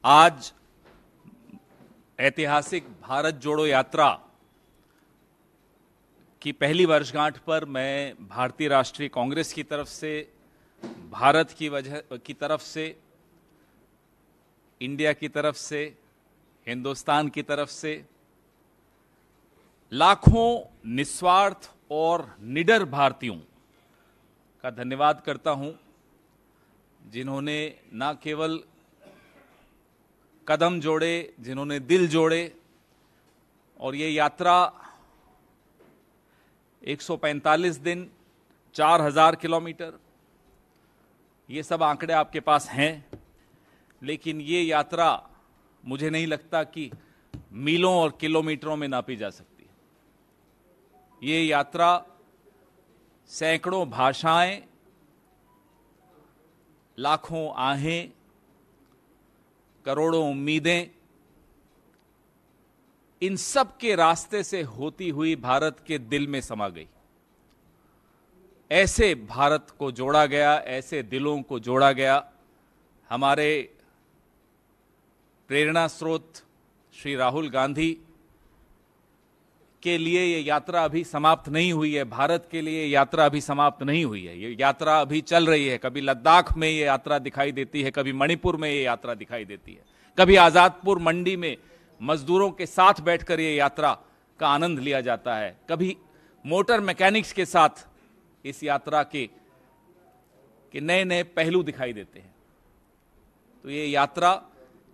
आज ऐतिहासिक भारत जोड़ो यात्रा की पहली वर्षगांठ पर मैं भारतीय राष्ट्रीय कांग्रेस की तरफ से, भारत की तरफ से, इंडिया की तरफ से, हिंदुस्तान की तरफ से लाखों निस्वार्थ और निडर भारतीयों का धन्यवाद करता हूं, जिन्होंने न केवल कदम जोड़े, जिन्होंने दिल जोड़े। और ये यात्रा 145 दिन, 4000 किलोमीटर, ये सब आंकड़े आपके पास हैं, लेकिन ये यात्रा मुझे नहीं लगता कि मीलों और किलोमीटरों में नापी जा सकती। ये यात्रा सैकड़ों भाषाएं, लाखों आहें, करोड़ों उम्मीदें, इन सब के रास्ते से होती हुई भारत के दिल में समा गई। ऐसे भारत को जोड़ा गया, ऐसे दिलों को जोड़ा गया। हमारे प्रेरणा स्रोत श्री राहुल गांधी के लिए ये यात्रा अभी समाप्त नहीं हुई है, भारत के लिए यात्रा अभी समाप्त नहीं हुई है, ये यात्रा अभी चल रही है। कभी लद्दाख में ये यात्रा दिखाई देती है, कभी मणिपुर में ये यात्रा दिखाई देती है, कभी आजादपुर मंडी में मजदूरों के साथ बैठकर ये यात्रा का आनंद लिया जाता है, कभी मोटर मैकेनिक्स के साथ इस यात्रा के नए नए पहलू दिखाई देते हैं। तो ये यात्रा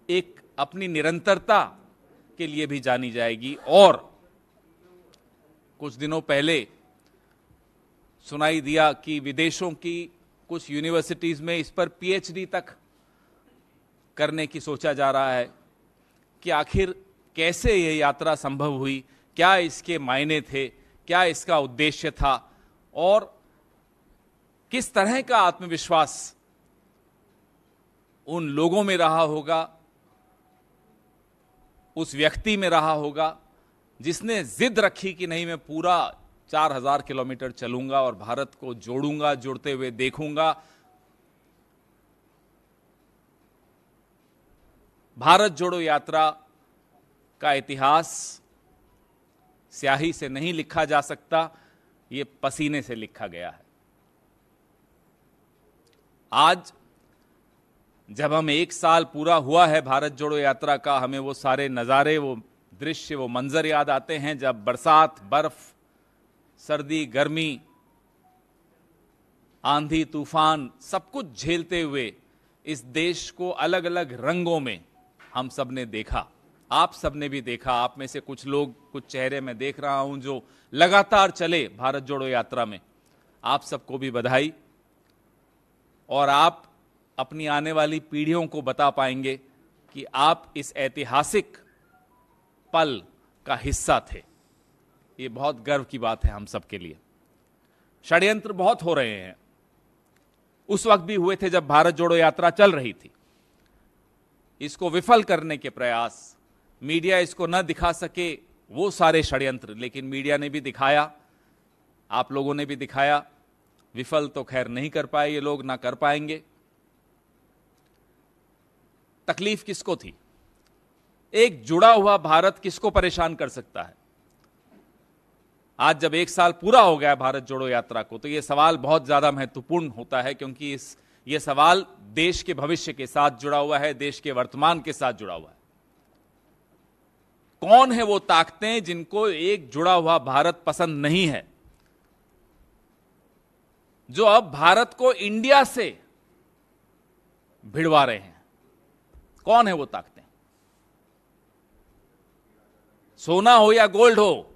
एक अपनी निरंतरता के लिए भी जानी जाएगी। और कुछ दिनों पहले सुनाई दिया कि विदेशों की कुछ यूनिवर्सिटीज में इस पर पीएचडी तक करने की सोचा जा रहा है कि आखिर कैसे यह यात्रा संभव हुई, क्या इसके मायने थे, क्या इसका उद्देश्य था, और किस तरह का आत्मविश्वास उन लोगों में रहा होगा, उस व्यक्ति में रहा होगा जिसने जिद रखी कि नहीं, मैं पूरा 4000 किलोमीटर चलूंगा और भारत को जोड़ूंगा, जुड़ते हुए देखूंगा। भारत जोड़ो यात्रा का इतिहास स्याही से नहीं लिखा जा सकता, ये पसीने से लिखा गया है। आज जब हम 1 साल पूरा हुआ है भारत जोड़ो यात्रा का, हमें वो सारे नज़ारे, वो दृश्य, वो मंजर याद आते हैं जब बरसात, बर्फ, सर्दी, गर्मी, आंधी, तूफान, सब कुछ झेलते हुए इस देश को अलग अलग रंगों में हम सब ने देखा। आप सब ने भी देखा। आप में से कुछ लोग, कुछ चेहरे मैं देख रहा हूं जो लगातार चले भारत जोड़ो यात्रा में। आप सबको भी बधाई। और आप अपनी आने वाली पीढ़ियों को बता पाएंगे कि आप इस ऐतिहासिक पल का हिस्सा थे। ये बहुत गर्व की बात है हम सबके लिए। षड्यंत्र बहुत हो रहे हैं, उस वक्त भी हुए थे जब भारत जोड़ो यात्रा चल रही थी। इसको विफल करने के प्रयास, मीडिया इसको न दिखा सके, वो सारे षड्यंत्र, लेकिन मीडिया ने भी दिखाया, आप लोगों ने भी दिखाया। विफल तो खैर नहीं कर पाए ये लोग, ना कर पाएंगे। तकलीफ किसको थी? एक जुड़ा हुआ भारत किसको परेशान कर सकता है? आज जब 1 साल पूरा हो गया भारत जोड़ो यात्रा को, तो यह सवाल बहुत ज्यादा महत्वपूर्ण होता है, क्योंकि यह सवाल देश के भविष्य के साथ जुड़ा हुआ है, देश के वर्तमान के साथ जुड़ा हुआ है। कौन है वो ताकतें जिनको एक जुड़ा हुआ भारत पसंद नहीं है, जो अब भारत को इंडिया से भिड़वा रहे हैं? कौन है वो ताकतें? सोना हो या गोल्ड हो,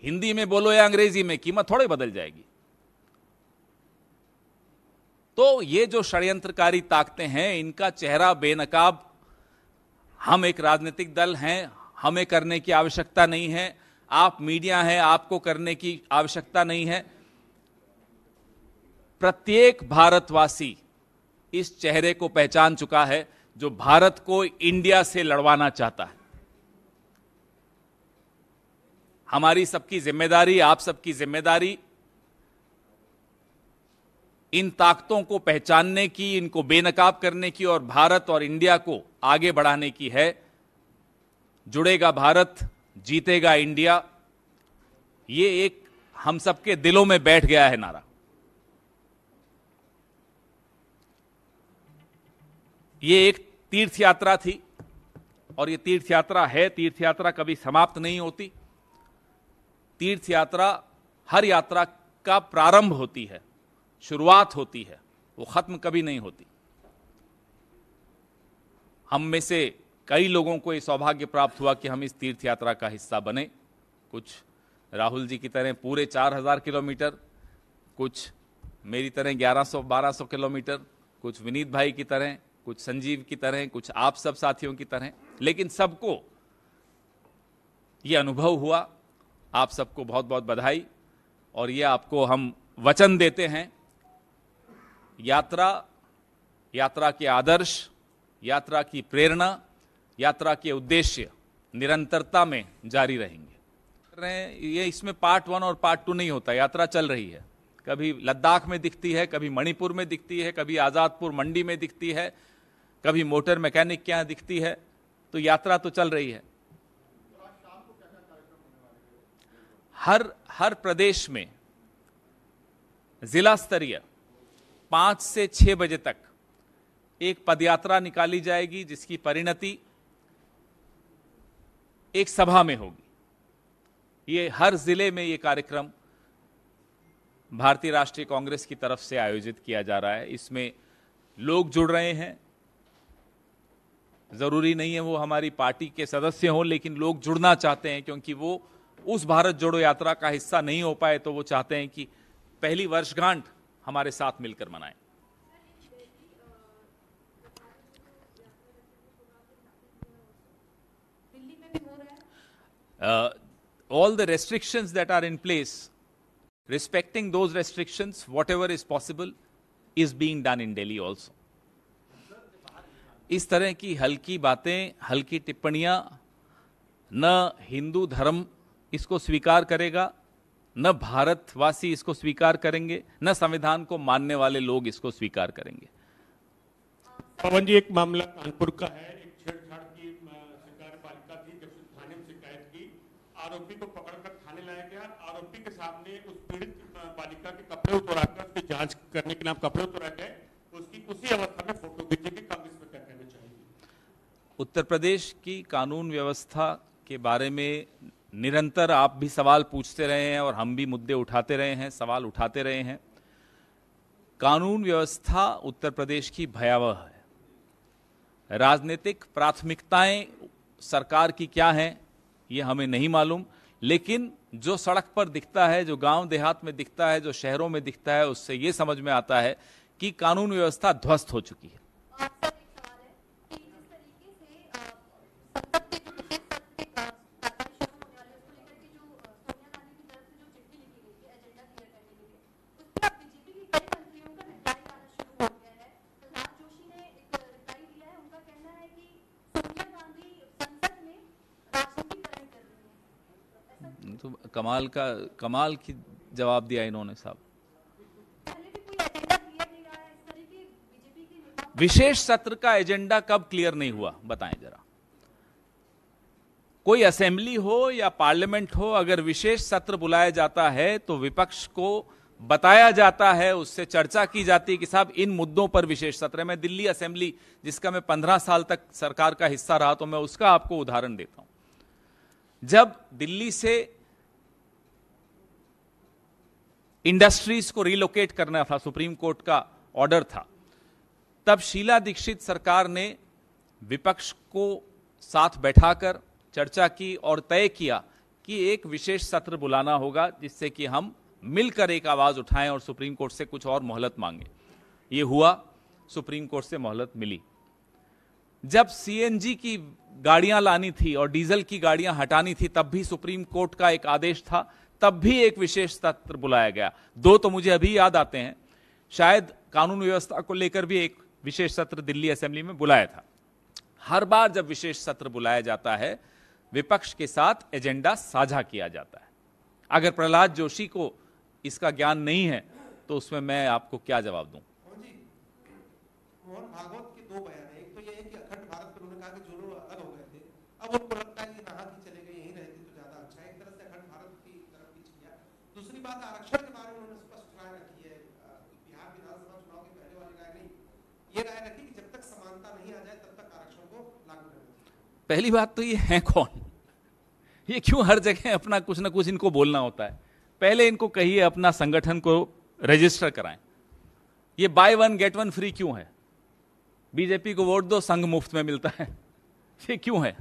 हिंदी में बोलो या अंग्रेजी में, कीमत थोड़ी बदल जाएगी। तो ये जो षड्यंत्रकारी ताकतें हैं, इनका चेहरा बेनकाब हम एक राजनीतिक दल हैं, हमें करने की आवश्यकता नहीं है। आप मीडिया हैं, आपको करने की आवश्यकता नहीं है। प्रत्येक भारतवासी इस चेहरे को पहचान चुका है जो भारत को इंडिया से लड़वाना चाहता है। हमारी सबकी जिम्मेदारी, आप सबकी जिम्मेदारी इन ताकतों को पहचानने की, इनको बेनकाब करने की और भारत और इंडिया को आगे बढ़ाने की है। जुड़ेगा भारत, जीतेगा इंडिया, ये एक हम सबके दिलों में बैठ गया है नारा। ये एक तीर्थ यात्रा थी और ये तीर्थ यात्रा है। तीर्थ यात्रा कभी समाप्त नहीं होती। तीर्थ यात्रा हर यात्रा का प्रारंभ होती है, शुरुआत होती है, वो खत्म कभी नहीं होती। हम में से कई लोगों को ये सौभाग्य प्राप्त हुआ कि हम इस तीर्थ यात्रा का हिस्सा बने। कुछ राहुल जी की तरह पूरे 4000 किलोमीटर, कुछ मेरी तरह 1100-1200 किलोमीटर, कुछ विनीत भाई की तरह, कुछ संजीव की तरह, कुछ आप सब साथियों की तरह, लेकिन सबको ये अनुभव हुआ। आप सबको बहुत बहुत बधाई। और ये आपको हम वचन देते हैं, यात्रा के आदर्श, यात्रा की प्रेरणा, यात्रा के उद्देश्य निरंतरता में जारी रहेंगे। ये इसमें पार्ट 1 और पार्ट 2 नहीं होता, यात्रा चल रही है। कभी लद्दाख में दिखती है, कभी मणिपुर में दिखती है, कभी आजादपुर मंडी में दिखती है, कभी मोटर मैकेनिक के यहां दिखती है। तो यात्रा तो चल रही है। हर प्रदेश में जिला स्तरीय 5 से 6 बजे तक एक पदयात्रा निकाली जाएगी, जिसकी परिणति एक सभा में होगी। ये हर जिले में ये कार्यक्रम भारतीय राष्ट्रीय कांग्रेस की तरफ से आयोजित किया जा रहा है। इसमें लोग जुड़ रहे हैं। जरूरी नहीं है वो हमारी पार्टी के सदस्य हों, लेकिन लोग जुड़ना चाहते हैं, क्योंकि वो उस भारत जोड़ो यात्रा का हिस्सा नहीं हो पाए, तो वो चाहते हैं कि पहली वर्षगांठ हमारे साथ मिलकर मनाएं। All the restrictions that are in place, respecting those restrictions, whatever is possible, is being done in Delhi also. इस तरह की हल्की बातें, हल्की टिप्पणियां न हिंदू धर्म इसको स्वीकार करेगा, न भारतवासी इसको स्वीकार करेंगे, न संविधान को मानने वाले लोग इसको स्वीकार करेंगे। पवन जी, एक मामला कानपुर का है। एक छेड़छाड़ की शिकार बालिका थी, जब थाने में शिकायत की, आरोपी को पकड़कर थाने लाया गया। आरोपी के सामने उस पीड़ित बालिका के कपड़े उतराकर उसकी जांच करने के नाम कपड़े उतराए गए। उसकी उसी अवस्था में फोटो खींची गई। कांग्रेस में क्या कहना चाहिए? उत्तर प्रदेश की कानून व्यवस्था के बारे में निरंतर आप भी सवाल पूछते रहे हैं और हम भी मुद्दे उठाते रहे हैं, सवाल उठाते रहे हैं। कानून व्यवस्था उत्तर प्रदेश की भयावह है। राजनीतिक प्राथमिकताएं सरकार की क्या हैं ये हमें नहीं मालूम, लेकिन जो सड़क पर दिखता है, जो गांव देहात में दिखता है, जो शहरों में दिखता है, उससे ये समझ में आता है कि कानून व्यवस्था ध्वस्त हो चुकी है। तो कमाल की जवाब दिया इन्होंने साहब। विशेष सत्र का एजेंडा कब क्लियर नहीं हुआ बताएं जरा। कोई असेंबली हो या पार्लियामेंट हो, अगर विशेष सत्र बुलाया जाता है तो विपक्ष को बताया जाता है, उससे चर्चा की जाती है कि साहब इन मुद्दों पर विशेष सत्र है। मैं दिल्ली असेंबली, जिसका मैं 15 साल तक सरकार का हिस्सा रहा, तो मैं उसका आपको उदाहरण देता हूं। जब दिल्ली से इंडस्ट्रीज को रिलोकेट करना था, सुप्रीम कोर्ट का ऑर्डर था, तब शीला दीक्षित सरकार ने विपक्ष को साथ बैठाकर चर्चा की और तय किया कि एक विशेष सत्र बुलाना होगा, जिससे कि हम मिलकर एक आवाज उठाएं और सुप्रीम कोर्ट से कुछ और मोहलत मांगे। ये हुआ, सुप्रीम कोर्ट से मोहलत मिली। जब सीएनजी की गाड़ियां लानी थी और डीजल की गाड़ियां हटानी थी, तब भी सुप्रीम कोर्ट का एक आदेश था, तब भी एक विशेष सत्र बुलाया गया। 2 तो मुझे अभी याद आते हैं। शायद कानून व्यवस्था को लेकर भी एक विशेष सत्र दिल्ली असेंबली में बुलाया था। हर बार जब विशेष सत्र बुलाया जाता है, विपक्ष के साथ एजेंडा साझा किया जाता है। अगर प्रहलाद जोशी को इसका ज्ञान नहीं है तो उसमें मैं आपको क्या जवाब दूं। जी, मोहन भागवत के दो बयान है। एक तो ये है कि अखंड भारत पर उन्होंने कहा कि जो लोग अलग हो गए थे अब उनको लगता है कि नहा के चले गए, यहीं रहते तो ज्यादा अच्छा है। एक तरह से अखंड भारत की तरफ पीछ किया। दूसरी बात, आरक्षण के बारे में उन्होंने स्पष्ट राय रखी है। बिहार विधानसभा चुनाव की पहले वाली राय नहीं, ये राय रखी कि जब तक समानता नहीं आ जाए तब तक आरक्षण को लागू करना। पहली बात तो ये है कौन, ये क्यों हर जगह अपना कुछ ना कुछ इनको बोलना होता है। पहले इनको कहिए अपना संगठन को रजिस्टर कराएं। ये by one get one free क्यों है? बीजेपी को वोट दो, संघ मुफ्त में मिलता है, ये क्यों है?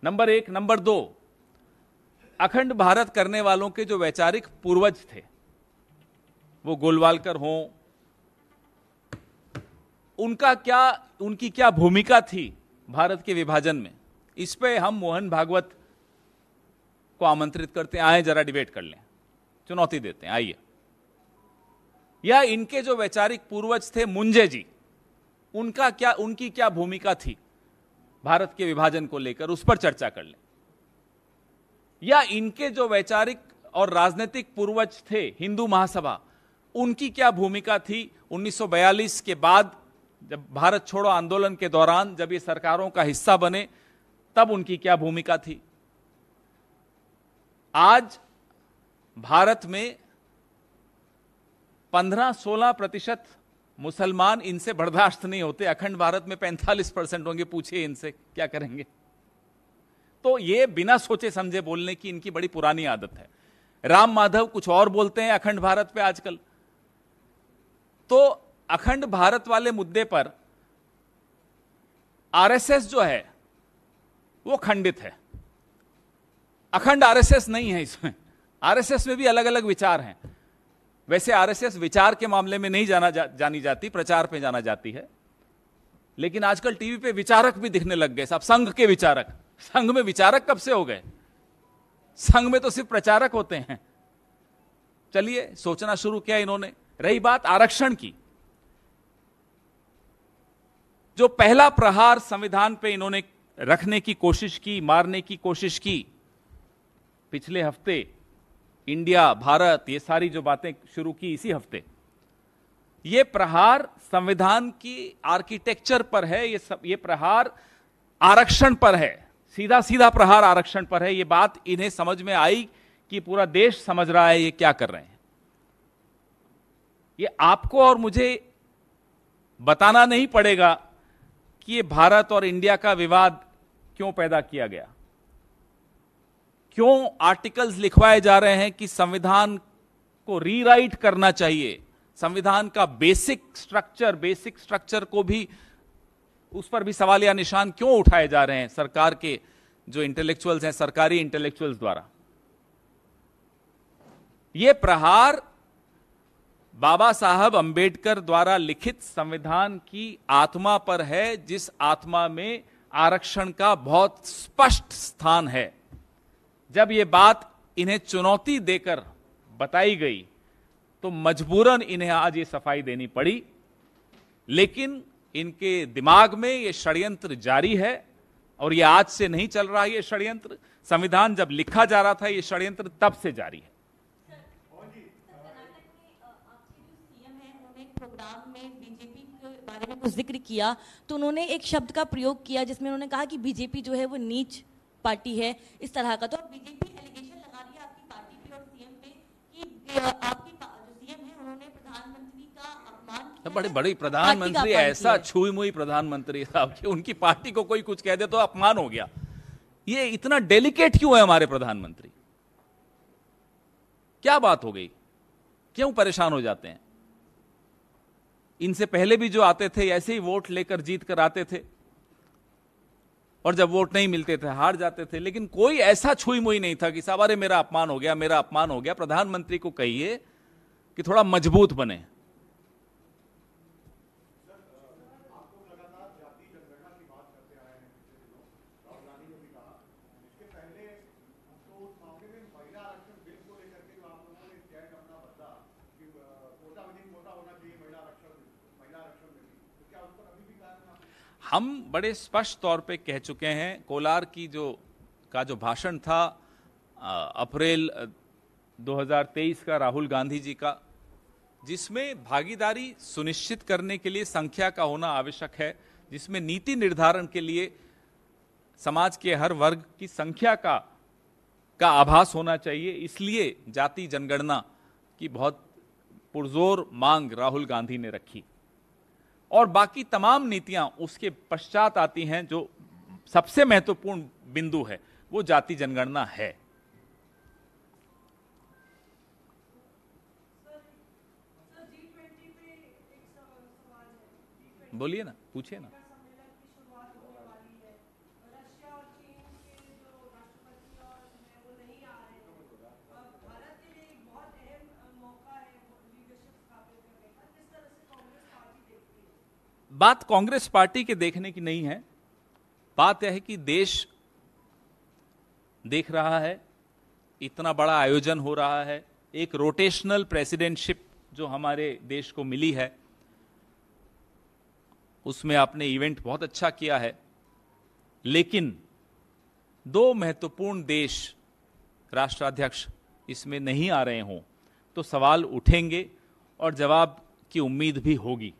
नंबर एक। नंबर दो, अखंड भारत करने वालों के जो वैचारिक पूर्वज थे, वो गोलवालकर हों, उनकी क्या भूमिका थी भारत के विभाजन में, इस पे हम मोहन भागवत को आमंत्रित करते हैं, आए जरा डिबेट कर लें, चुनौती देते हैं, आइए। या इनके जो वैचारिक पूर्वज थे मुंजे जी, उनकी क्या भूमिका थी भारत के विभाजन को लेकर, उस पर चर्चा कर लें। या इनके जो वैचारिक और राजनीतिक पूर्वज थे हिंदू महासभा, उनकी क्या भूमिका थी 1942 के बाद, जब भारत छोड़ो आंदोलन के दौरान जब ये सरकारों का हिस्सा बने, तब उनकी क्या भूमिका थी। आज भारत में 15-16% मुसलमान इनसे बर्दाश्त नहीं होते, अखंड भारत में 45% होंगे, पूछिए इनसे क्या करेंगे। तो ये बिना सोचे समझे बोलने की इनकी बड़ी पुरानी आदत है। राम माधव कुछ और बोलते हैं अखंड भारत पे आजकल। तो अखंड भारत वाले मुद्दे पर आरएसएस जो है वो खंडित है, अखंड आरएसएस नहीं है। इसमें आरएसएस में भी अलग अलग विचार हैं। वैसे आरएसएस विचार के मामले में नहीं जानी जाती, प्रचार पे जाना जाती है। लेकिन आजकल टीवी पे विचारक भी दिखने लग गए साहब, संघ के विचारक। संघ में विचारक कब से हो गए? संघ में तो सिर्फ प्रचारक होते हैं। चलिए, सोचना शुरू किया इन्होंने। रही बात आरक्षण की, जो पहला प्रहार संविधान पे इन्होंने रखने की कोशिश की, मारने की कोशिश की, पिछले हफ्ते इंडिया, भारत, ये सारी जो बातें शुरू की इसी हफ्ते, ये प्रहार संविधान की आर्किटेक्चर पर है। ये प्रहार आरक्षण पर है, सीधा सीधा प्रहार आरक्षण पर है। ये बात इन्हें समझ में आई कि पूरा देश समझ रहा है ये क्या कर रहे हैं। ये आपको और मुझे बताना नहीं पड़ेगा कि ये भारत और इंडिया का विवाद क्यों पैदा किया गया, क्यों आर्टिकल्स लिखवाए जा रहे हैं कि संविधान को रीराइट करना चाहिए, संविधान का बेसिक स्ट्रक्चर को भी, उस पर भी सवालिया निशान क्यों उठाए जा रहे हैं सरकार के जो इंटेलेक्चुअल्स हैं, सरकारी इंटेलेक्चुअल्स द्वारा। यह प्रहार बाबा साहब अंबेडकर द्वारा लिखित संविधान की आत्मा पर है, जिस आत्मा में आरक्षण का बहुत स्पष्ट स्थान है। जब यह बात इन्हें चुनौती देकर बताई गई तो मजबूरन इन्हें आज ये सफाई देनी पड़ी। लेकिन इनके दिमाग में ये षड्यंत्र जारी है और ये आज से नहीं चल रहा है। ये षड्यंत्र संविधान जब लिखा जा रहा था, ये षड्यंत्र तब से जारी है। प्रोग्राम में बीजेपी के बारे में कुछ जिक्र किया तो उन्होंने एक शब्द का प्रयोग किया जिसमें उन्होंने कहा कि बीजेपी जो है वो नीच पार्टी है, इस तरह का। तो बीजेपी एलिगेशन लगा रही है आपकी पार्टी पे और सीएम पे कि आपकी जो सीएम है उन्होंने प्रधानमंत्री का अपमान किया। बड़े बड़े प्रधानमंत्री, ऐसा छुई मुई प्रधानमंत्री साहब कि उनकी पार्टी को कोई कुछ कह दे तो अपमान हो गया। ये इतना डेलिकेट क्यों है हमारे प्रधानमंत्री? क्या बात हो गई? क्यों परेशान हो जाते हैं? इनसे पहले भी जो आते थे ऐसे ही वोट लेकर जीत कर आते थे और जब वोट नहीं मिलते थे हार जाते थे। लेकिन कोई ऐसा छुई मुई नहीं था कि साहब अरे मेरा अपमान हो गया, मेरा अपमान हो गया। प्रधानमंत्री को कहिए कि थोड़ा मजबूत बने। हम बड़े स्पष्ट तौर पे कह चुके हैं। कोलार की जो भाषण था अप्रैल 2023 का राहुल गांधी जी का, जिसमें भागीदारी सुनिश्चित करने के लिए संख्या का होना आवश्यक है, जिसमें नीति निर्धारण के लिए समाज के हर वर्ग की संख्या का आभास होना चाहिए। इसलिए जाति जनगणना की बहुत पुरजोर मांग राहुल गांधी ने रखी और बाकी तमाम नीतियां उसके पश्चात आती हैं। जो सबसे महत्वपूर्ण बिंदु है वो जाति जनगणना है। बोलिए ना, पूछिए ना। बात कांग्रेस पार्टी के देखने की नहीं है, बात यह है कि देश देख रहा है, इतना बड़ा आयोजन हो रहा है, एक रोटेशनल प्रेसिडेंटशिप जो हमारे देश को मिली है, उसमें आपने इवेंट बहुत अच्छा किया है। लेकिन दो महत्वपूर्ण देश राष्ट्राध्यक्ष इसमें नहीं आ रहे हों तो सवाल उठेंगे और जवाब की उम्मीद भी होगी।